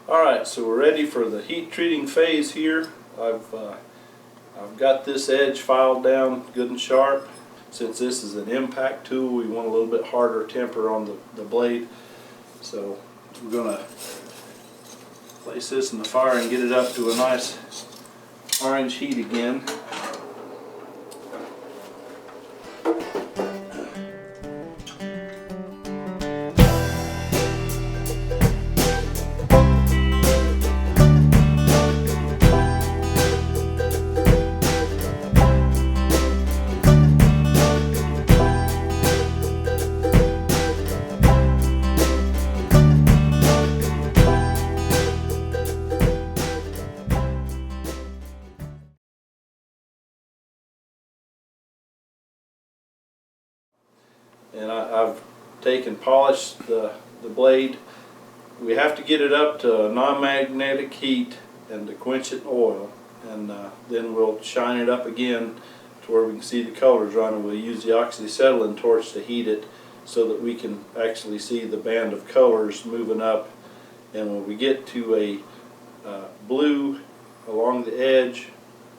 Alright, so we're ready for the heat treating phase here. I've got this edge filed down good and sharp. Since this is an impact tool, we want a little bit harder temper on the blade. So we're going to place this in the fire and get it up to a nice orange heat again. And I've polished the blade. We have to get it up to a non-magnetic heat and to quench it in oil, and then we'll shine it up again to where we can see the colors run, and we'll use the oxyacetylene torch to heat it so that we can actually see the band of colors moving up. And when we get to a blue along the edge,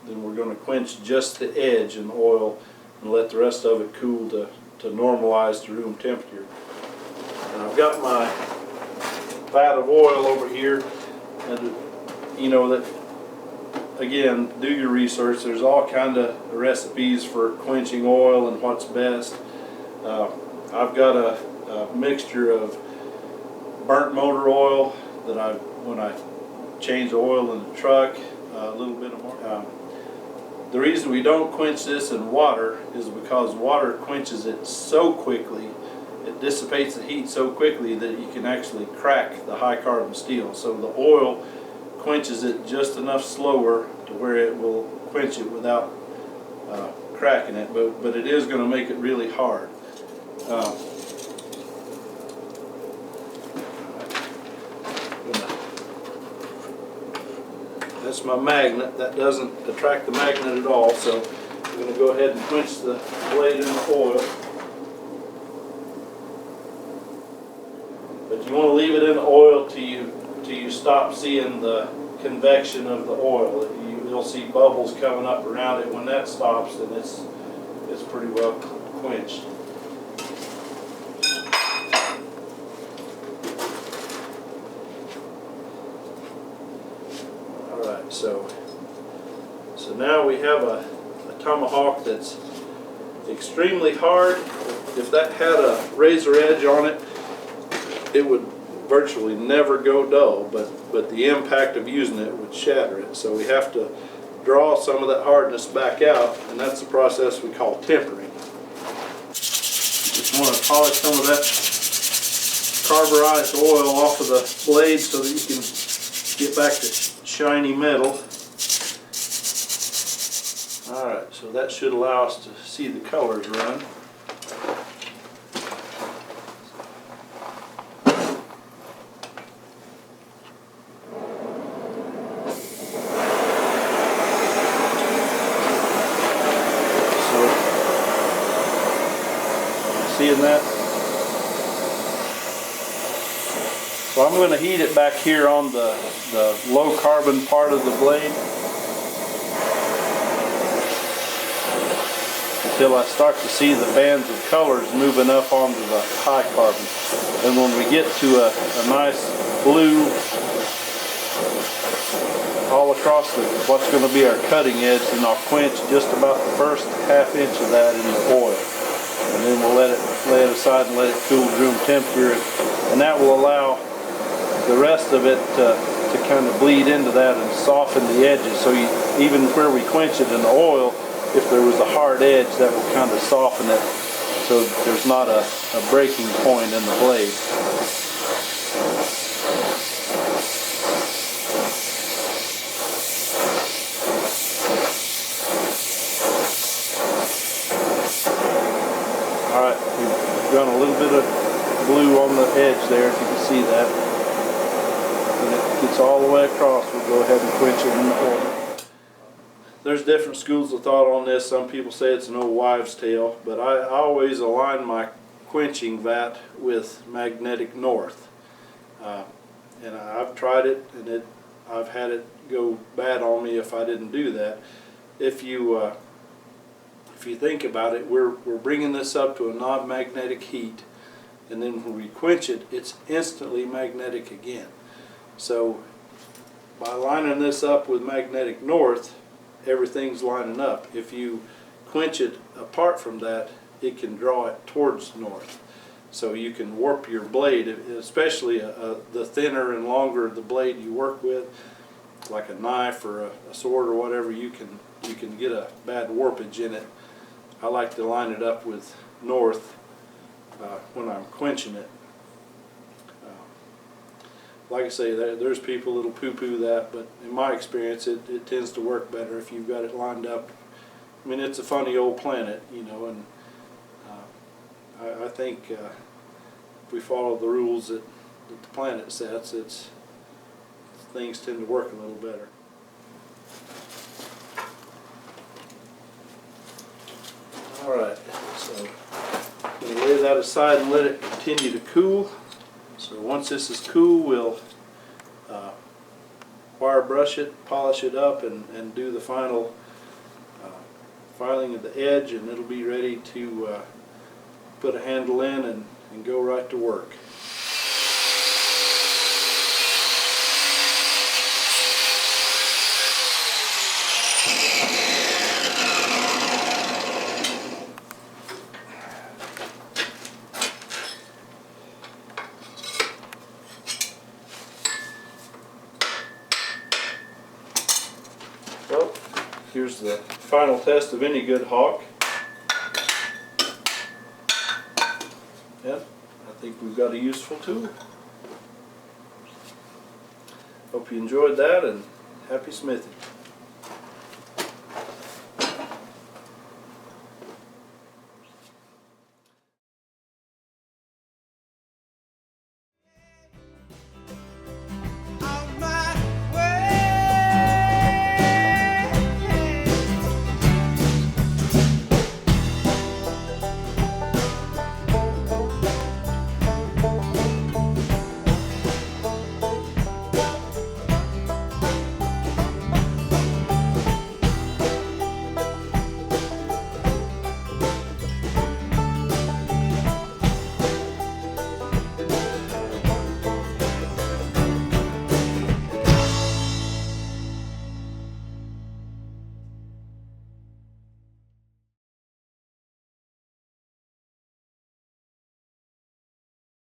then we're going to quench just the edge in oil and let the rest of it cool to normalize to room temperature. And I've got my vat of oil over here, and you know that, again, do your research. There's all kind of recipes for quenching oil and what's best. I've got a mixture of burnt motor oil that when I change the oil in the truck, a little bit of more. The reason we don't quench this in water is because water quenches it so quickly, it dissipates the heat so quickly that you can actually crack the high carbon steel. So the oil quenches it just enough slower to where it will quench it without cracking it, but it is going to make it really hard. That's my magnet. That doesn't attract the magnet at all, so I'm going to go ahead and quench the blade in the oil. But you want to leave it in the oil till you stop seeing the convection of the oil. You'll see bubbles coming up around it. When that stops, then it's pretty well quenched. So now we have a Tomahawk that's extremely hard. If that had a razor edge on it, it would virtually never go dull, but the impact of using it would shatter it. So we have to draw some of that hardness back out, and that's the process we call tempering. Just want to polish some of that carburized oil off of the blade so that you can get back to shiny metal. Alright, so that should allow us to see the colors run. So, seeing that? So I'm going to heat it back here on the low carbon part of the blade until I start to see the bands of colors moving up onto the high carbon. And when we get to a nice blue all across what's going to be our cutting edge, then I'll quench just about the first ½ inch of that in the oil. And then we'll lay it aside and let it cool to room temperature, and that will allow the rest of it to kind of bleed into that and soften the edges. So even where we quench it in the oil, if there was a hard edge, that would kind of soften it so there's not a breaking point in the blade. Alright, we've got a little bit of blue on the edge there, if you can see that. When it gets all the way across, we'll go ahead and quench it in the oil. There's different schools of thought on this. Some people say it's an old wives' tale, but I always align my quenching vat with magnetic north. And I've tried it, and I've had it go bad on me if I didn't do that. If you think about it, we're bringing this up to a non-magnetic heat, and then when we quench it, it's instantly magnetic again. So by lining this up with magnetic north, everything's lining up. If you quench it apart from that, it can draw it towards north. So you can warp your blade, especially the thinner and longer the blade you work with, like a knife or a sword or whatever, you can get a bad warpage in it. I like to line it up with north when I'm quenching it. Like I say, there's people that'll poo-poo that, but in my experience, it tends to work better if you've got it lined up. I mean, it's a funny old planet, you know, and I think if we follow the rules that the planet sets, things tend to work a little better. All right, so I'm going to lay that aside and let it continue to cool. So once this is cool, we'll wire brush it, polish it up, and do the final filing of the edge, and it'll be ready to put a handle in and go right to work. Well, here's the final test of any good hawk. Yep, I think we've got a useful tool. Hope you enjoyed that, and happy smithing.